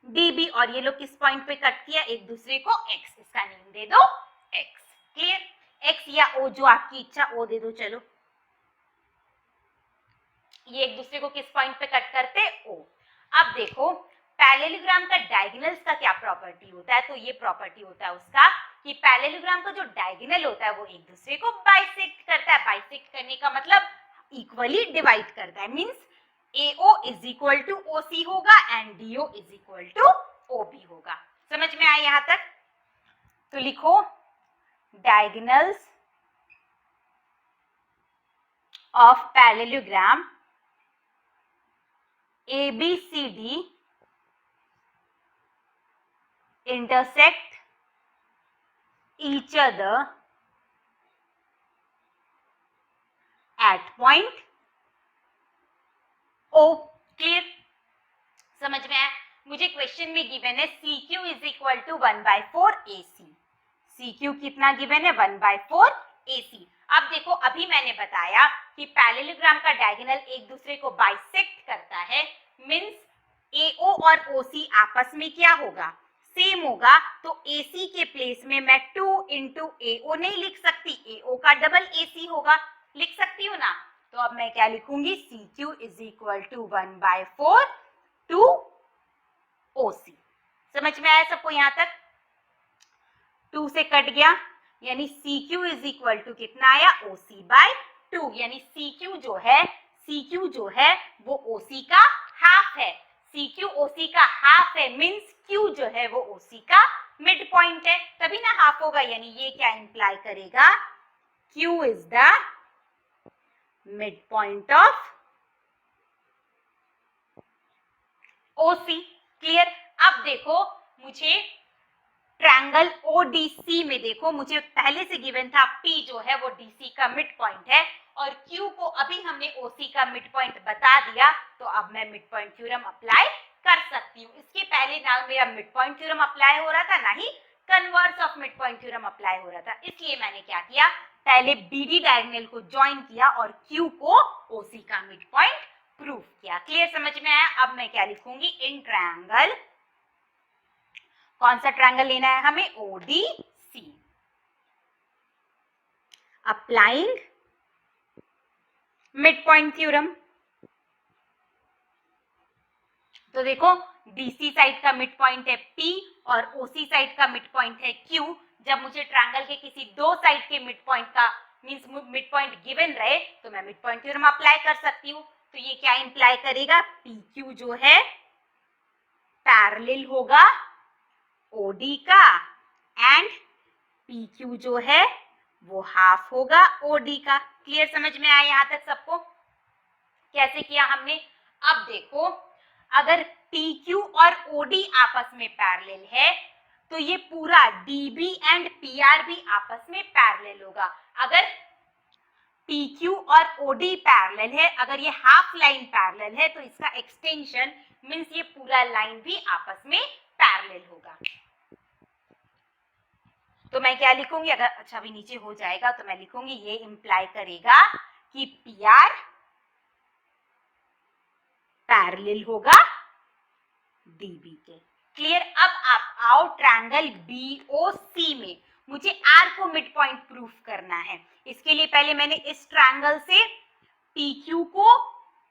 DB। और ये लोग किस पॉइंट पे कट किया, एक दूसरे को X, इसका नेम दे दो X। क्लियर, X या O जो आपकी इच्छा, O दे दो। चलो ये एक दूसरे को किस पॉइंट पे कट करते, O। अब देखो पैरेललोग्राम का डायगोनल्स का क्या प्रॉपर्टी होता है, तो ये प्रॉपर्टी होता है उसका कि पैरेललोग्राम का जो डायगोनल होता है वो एक दूसरे को बाइसेक्ट करता है। बाइसेक्ट करने का मतलब इक्वली डिवाइड करता है, means AO is equal to OC होगा and DO is equal to OB होगा। समझ में आया यहाँ तक। तो लिखो diagonals of parallelogram ABCD intersect each other at point O। Clear, समझ में आया। मुझे क्वेश्चन में गिवन है CQ is equal to 1/4 AC। CQ कितना गिवन है, 1/4 AC। अब देखो अभी मैंने बताया कि पैरेललोग्राम का डायगोनल एक दूसरे को बाइसेक्ट करता है, मींस AO और OC आपस में क्या होगा, सेम होगा। तो AC के प्लेस में मैं 2 into AO नहीं लिख सकती, AO का डबल AC होगा, लिख सकती हूँ ना। तो अब मैं क्या लिखूंगी, CQ is equal to 1/4 two OC। समझ में आया सबको यहाँ तक? 2 से कट गया, यानी CQ इज इक्वल टू कितना आया, OC/2, यानी CQ जो है वो OC का हाफ है। CQ OC का हाफ है, मीन्स Q जो है वो OC का मिड पॉइंट है, तभी ना हाफ होगा। यानी ये क्या इंप्लाई करेगा, Q is the mid point of OC। Clear? अब देखो मुझे ट्रायंगल ODC में देखो, मुझे पहले से गिवन था P जो है वो DC का मिड पॉइंट है और Q को अभी हमने OC का मिड पॉइंट बता दिया, तो अब मैं मिड पॉइंट थ्योरम अप्लाई कर सकती हूँ। इसके पहले ना मेरा मिड पॉइंट थ्योरम अप्लाई हो रहा था, ना ही converse of mid point theorem apply हो रहा था। इसलिए मैंने क्या किया, पहले BD डायगोनल को ज्वाइन किया और Q को OC का मिड पॉइंट प्रूव किया। क्लियर? समझ में आया? अब मैं क्या लिखूंगी, इन ट्रायंगल, कौन सा ट्रायंगल लेना है हमें, ODC, applying mid point theorem. तो देखो DC साइड का मिड पॉइंट है P और OC साइड का मिड पॉइंट है Q। जब मुझे ट्रायंगल के किसी दो साइड के मिड पॉइंट का मींस मिड पॉइंट गिवन रहे तो मैं मिड पॉइंट थ्योरम अप्लाई कर सकती हूँ। तो ये क्या इंप्लाई करेगा, PQ जो है पैरेलल होगा OD का एंड PQ जो है वो हाफ होगा OD का। क्लियर? समझ में आया यहाँ तक सबको? कैसे किया हमने? अब देखो अगर PQ और OD आपस में पैरेलल है तो ये पूरा DB एंड PR भी आपस में पैरेलल होगा। अगर PQ और OD पैरेलल है, अगर ये हाफ लाइन पैरेलल है तो इसका एक्सटेंशन मींस ये पूरा लाइन भी आपस में पैरेलल होगा। तो मैं क्या लिखूंगी, अगर अच्छा भी नीचे हो जाएगा तो मैं लिखूंगी ये इंप्लाई करेगा कि PR पैरेलल होगा DB के। क्लियर? अब आप आओ ट्रायंगल BOC में, मुझे R को मिड पॉइंट प्रूफ करना है। इसके लिए पहले मैंने इस ट्रायंगल से PQ को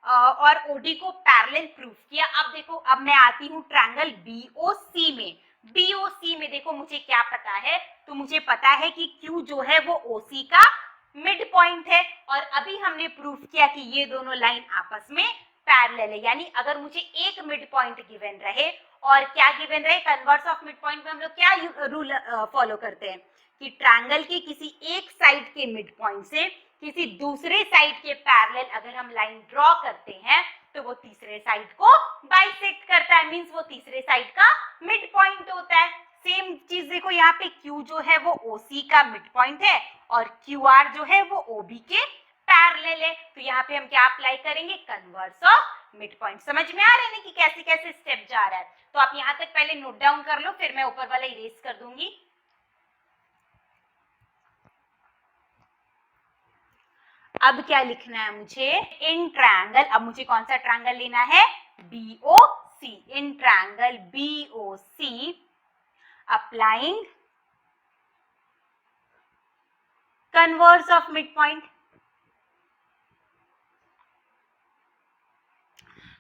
और OD को पैरेलल प्रूफ किया। अब देखो अब मैं आती हूँ ट्रायंगल BOC में। BOC में देखो मुझे क्या पता है, तो मुझे पता है कि Q जो है वो OC का मिड पॉइंट है और अभी हमने प्रूफ किया कि ये दोनों लाइन आपस में पैरेलल है। यानी अगर मुझे एक मिड पॉइंट गिवन रहे और क्या गिवन रहे, कन्वर्स ऑफ मिड पॉइंट में हम लोग क्या रूल फॉलो करते हैं कि ट्रायंगल के किसी एक साइड के मिड पॉइंट से किसी दूसरे साइड के पैरेलल अगर हम लाइन ड्रॉ करते हैं तो वो तीसरे साइड को बाइसेक्ट करता है, मींस वो तीसरे साइड का मिड पॉइंट होता है। सेम चीज देखो यहाँ पे Q जो है वो OC का मिड पॉइंट है और QR जो है वो OB के पैरेलल है। तो यहाँ पे हम क्या अप्लाई करेंगे, कन्वर्स ऑफ मिड पॉइंट। समझ में आ रहा है ना कि कैसे कैसे स्टेप जा रहा है? तो आप यहाँ तक पहले नोट डाउन कर लो, फिर मैं ऊपर वाला इरेज कर दूंगी। अब क्या लिखना है मुझे, इन ट्रायंगल, अब मुझे कौन सा ट्रायंगल लेना है, BOC। In triangle BOC applying converse of mid point.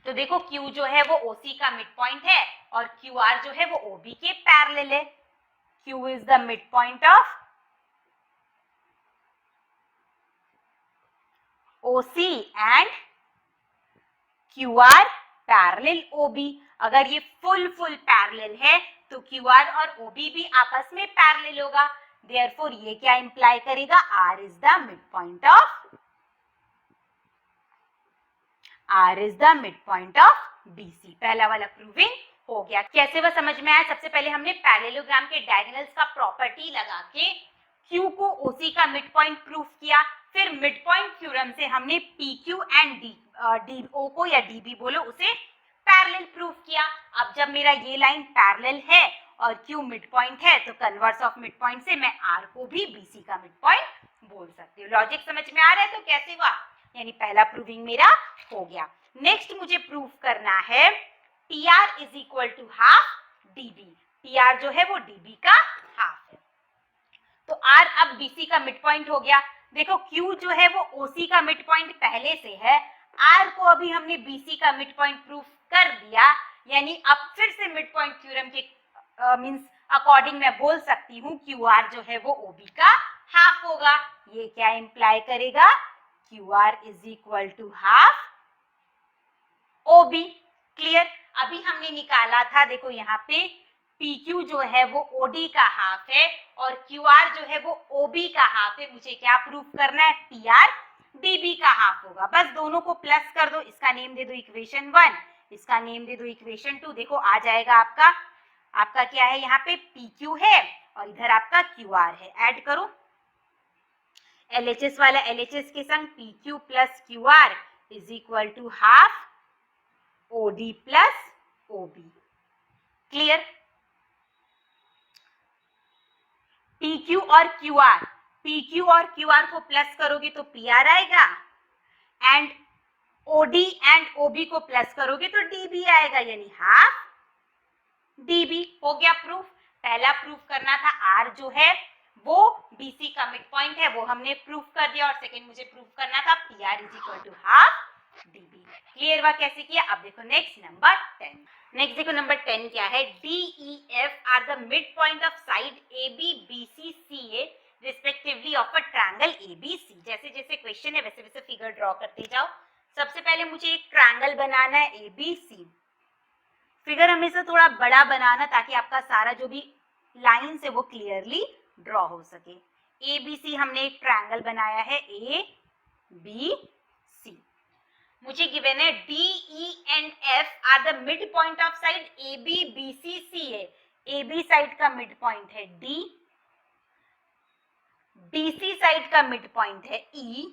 तो देखो Q जो है वो OC का मिड पॉइंट है और QR जो है वो OB के पैरेलल है। Q is the mid point of OC and QR parallel OB। अगर ये फुल पैरेलल है तो QR और OB भी आपस में पैरेलल होगा। देयरफॉर ये क्या इंप्लाई करेगा, R is the mid point of BC। पहला वाला प्रूविंग हो गया। कैसे वह समझ में आया? सबसे पहले हमने पैरेललोग्राम के डायगोनल्स का प्रॉपर्टी लगा के Q को OC का मिड पॉइंट प्रूफ किया। फिर मिड पॉइंट थ्योरम से हमने PQ एंड DO को या DB बोलो उसे पैरेलल प्रूफ किया। अब जब मेरा ये लाइन पैरेलल है और Q मिड पॉइंट है तो कन्वर्स ऑफ मिड पॉइंट से मैं R को भी BC का मिड पॉइंट बोल सकती हूँ। लॉजिक समझ में आ रहा है? तो कैसे हुआ, यानी पहला प्रूविंग मेरा हो गया। नेक्स्ट मुझे प्रूफ करना है PR is equal to half DB। PR जो है वो DB का हाफ है। तो R अब BC का मिड पॉइंट हो गया। देखो Q जो है वो OC का मिड पॉइंट पहले से है, R को अभी हमने BC का मिड पॉइंट प्रूफ कर दिया, यानी अब फिर से मिड पॉइंट थ्योरम के मींस अकॉर्डिंग मैं बोल सकती हूँ QR जो है वो OB का हाफ होगा। ये क्या इंप्लाई करेगा? QR is equal to half OB। Clear? अभी हमने निकाला था, देखो यहाँ पे PQ जो है वो OD का हाफ है और QR जो है वो OB का हाफ है। मुझे क्या प्रूफ करना है? PR DB का हाफ होगा। बस दोनों को प्लस कर दो, इसका नेम दे दो इक्वेशन 1, इसका नेम दे दो इक्वेशन 2। देखो आ जाएगा आपका क्या है, यहाँ पे PQ है और इधर आपका QR है। ऐड करो, LHS वाला LHS के संग PQ plus QR is equal to half OD plus OB। Clear? PQ और QR को प्लस करोगे तो PR आएगा एंड OD एंड OB को प्लस करोगे तो DB आएगा, यानी हाफ DB। हो गया प्रूफ। पहला प्रूफ करना था R जो है वो BC का मिड पॉइंट है, वो हमने प्रूफ कर दिया, और सेकंड मुझे प्रूफ करना था PR is equal to half DB। Clear हुआ कैसे किया? अब देखो नेक्स्ट नंबर 10। नेक्स्ट देखो नंबर 10 क्या है? DEF are the mid point of side AB BC CA respectively of a triangle ABC। जैसे जैसे क्वेश्चन है वैसे वैसे फिगर ड्रॉ करते जाओ। सबसे पहले मुझे एक ट्रायंगल बनाना है ABC। फिगर हमेशा थोड़ा बड़ा बनाना ताकि आपका सारा जो भी लाइन है वो क्लियरली ड्रॉ हो सके। ABC हमने एक ट्रायंगल बनाया है ABC। मुझे गिवन है DE and F are the mid point of side AB BC CA। AB side का मिड पॉइंट है D, BC साइड का मिड पॉइंट है E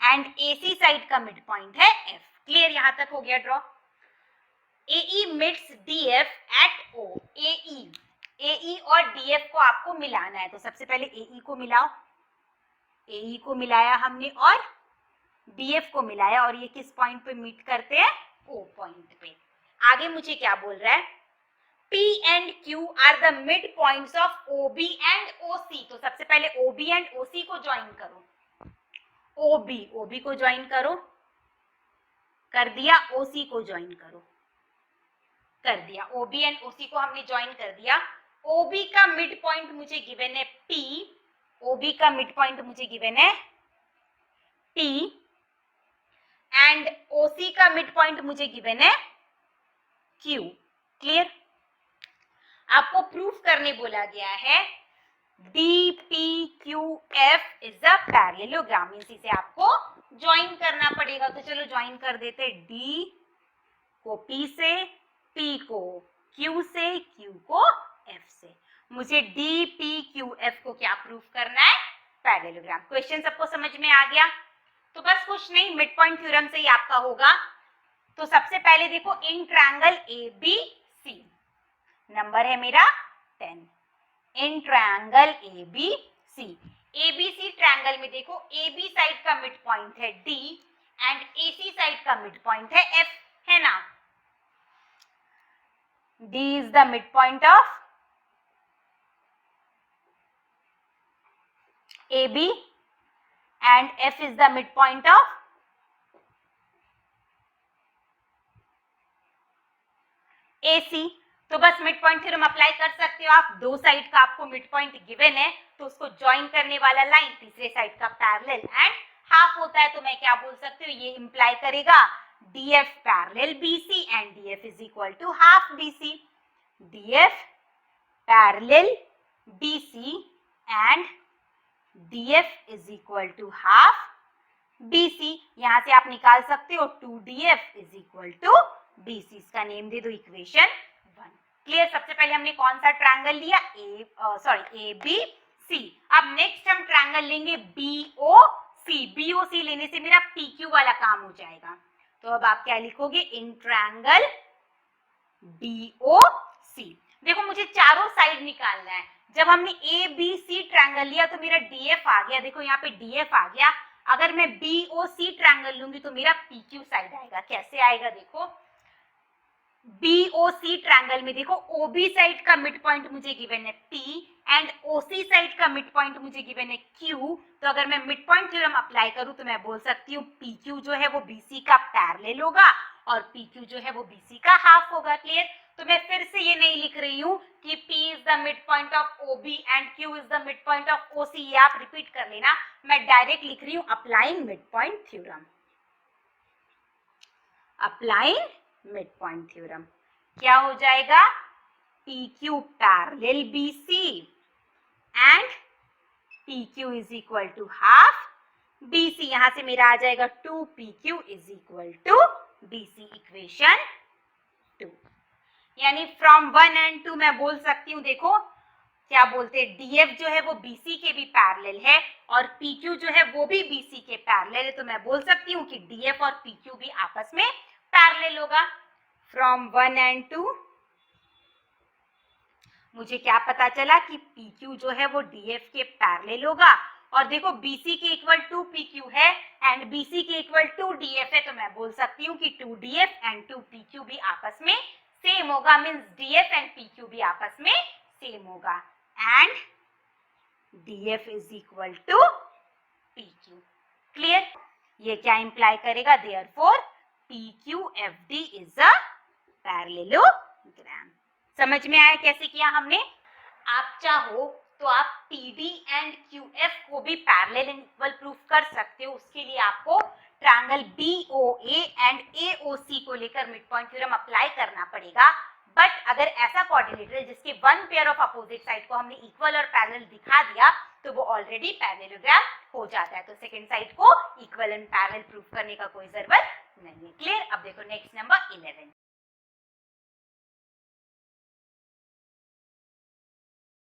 एंड AC साइड का मिड पॉइंट है F। क्लियर? यहां तक हो गया draw. AE meets DF at O। AE और DF को आपको मिलाना है, तो सबसे पहले AE को मिलाओ। AE को मिलाया हमने और DF को मिलाया, और ये किस पॉइंट पे मीट करते हैं? O पॉइंट पे। आगे मुझे क्या बोल रहा है? P and Q are the mid points of OB and OC। तो सबसे पहले OB and OC को ज्वाइन करो। OB को ज्वाइन करो, कर दिया। OC को ज्वाइन करो, कर दिया। OB एंड OC को हमने ज्वाइन कर दिया। OB का मिड पॉइंट मुझे गिवन है P, OB का मिड पॉइंट मुझे गिवन है P एंड OC का मिड पॉइंट मुझे गिवन है Q। क्लियर? आपको प्रूफ करने बोला गया है DPQF is a parallelogram, means इसे आपको ज्वाइन करना पड़ेगा। तो चलो ज्वाइन कर देते, D को P से, P को Q से, Q को F से। मुझे DPQF को क्या प्रूफ करना है? पैरेललोग्राम। क्वेश्चन सबको समझ में आ गया? तो बस कुछ नहीं, मिड पॉइंट थ्योरम से ही आपका होगा। तो सबसे पहले देखो इन ट्रायंगल ABC, नंबर है मेरा 10। In triangle ABC, ABC triangle में देखो AB साइड का मिड पॉइंट है D एंड AC साइड का मिड पॉइंट है F, है ना? D is the midpoint of AB and F is the midpoint of AC। तो बस मिड पॉइंट थ्योरम अप्लाई कर सकते हो आप। दो साइड का आपको मिड पॉइंट गिवन है तो उसको ज्वाइन करने वाला लाइन तीसरे साइड का पैरेलल एंड हाफ होता है। तो मैं क्या बोल सकती हूँ? ये इंप्लाई करेगा DF parallel BC and DF is equal to half BC। DF parallel BC and DF is equal to half BC। यहां से आप निकाल सकते हो 2DF is equal to BC। इसका नेम दे दो इक्वेशन 1। क्लियर? सबसे पहले हमने कौन सा ट्रायंगल लिया? ABC। अब नेक्स्ट हम ट्रायंगल लेंगे BOC। BOC लेने से मेरा PQ वाला काम हो जाएगा। तो अब आप क्या लिखोगे? In triangle BOC। देखो मुझे चारों साइड निकालना है। जब हमने ABC ट्रायंगल लिया तो मेरा DF आ गया, देखो यहाँ पे DF आ गया। अगर मैं BOC ट्रायंगल लूंगी तो मेरा PQ साइड आएगा। कैसे आएगा? देखो BOC ट्रायंगल में देखो OB साइड का मिड पॉइंट मुझे गिवन है P एंड OC साइड का मिड पॉइंट मुझे गिवन है Q। तो अगर मैं मिड पॉइंट थ्योरम अप्लाई करूं तो मैं बोल सकती हूँ PQ जो है वो BC का पैरेलल होगा और PQ जो है वो BC का हाफ होगा। क्लियर? तो मैं फिर से ये नहीं लिख रही हूँ कि P is the mid point of OB and Q is the mid point of OC, ये आप रिपीट कर लेना। मैं डायरेक्ट लिख रही हूँ applying mid point theorem. Applying mid point theorem क्या हो जाएगा? PQ parallel BC and PQ is equal to half BC। यहां से मेरा आ जाएगा 2PQ is equal to BC, equation 2। यानी फ्रॉम 1 एंड 2 मैं बोल सकती हूँ, देखो क्या बोलते हैं, DF जो है वो BC के भी पैरेलल है और PQ जो है वो भी BC के पैरेलल है। तो मैं बोल सकती हूँ कि DF और PQ भी आपस में पैरेलल होगा। फ्रॉम 1 एंड 2 मुझे क्या पता चला कि PQ जो है वो DF के पैरेलल होगा और देखो BC के इक्वल 2PQ है एंड BC के इक्वल 2DF है। तो मैं बोल सकती हूँ कि 2DF एंड 2PQ भी आपस में सेम होगा, मीन्स DF एंड PQ भी आपस में सेम होगा and DF is equal to PQ। Clear? ये क्या इंप्लाई करेगा? Therefore PQFD is a parallelogram. समझ में आया कैसे किया हमने? आप चाहो तो आप PD एंड QF को भी पैरेलल एंड इक्वल प्रूफ कर सकते हो। उसके लिए आपको ट्रायंगल BOA एंड AOC को लेकर मिड पॉइंट थ्योरम अप्लाई करना पड़ेगा। बट अगर ऐसा कोऑर्डिनेटर है जिसके one pair of opposite side को हमने इक्वल और पैरेलल दिखा दिया तो वो ऑलरेडी पैरेललोग्राम हो जाता है। तो सेकंड साइड को इक्वल एंड पैरेलल प्रूफ करने का कोई जरूरत नहीं है। क्लियर? अब देखो नेक्स्ट नंबर 11।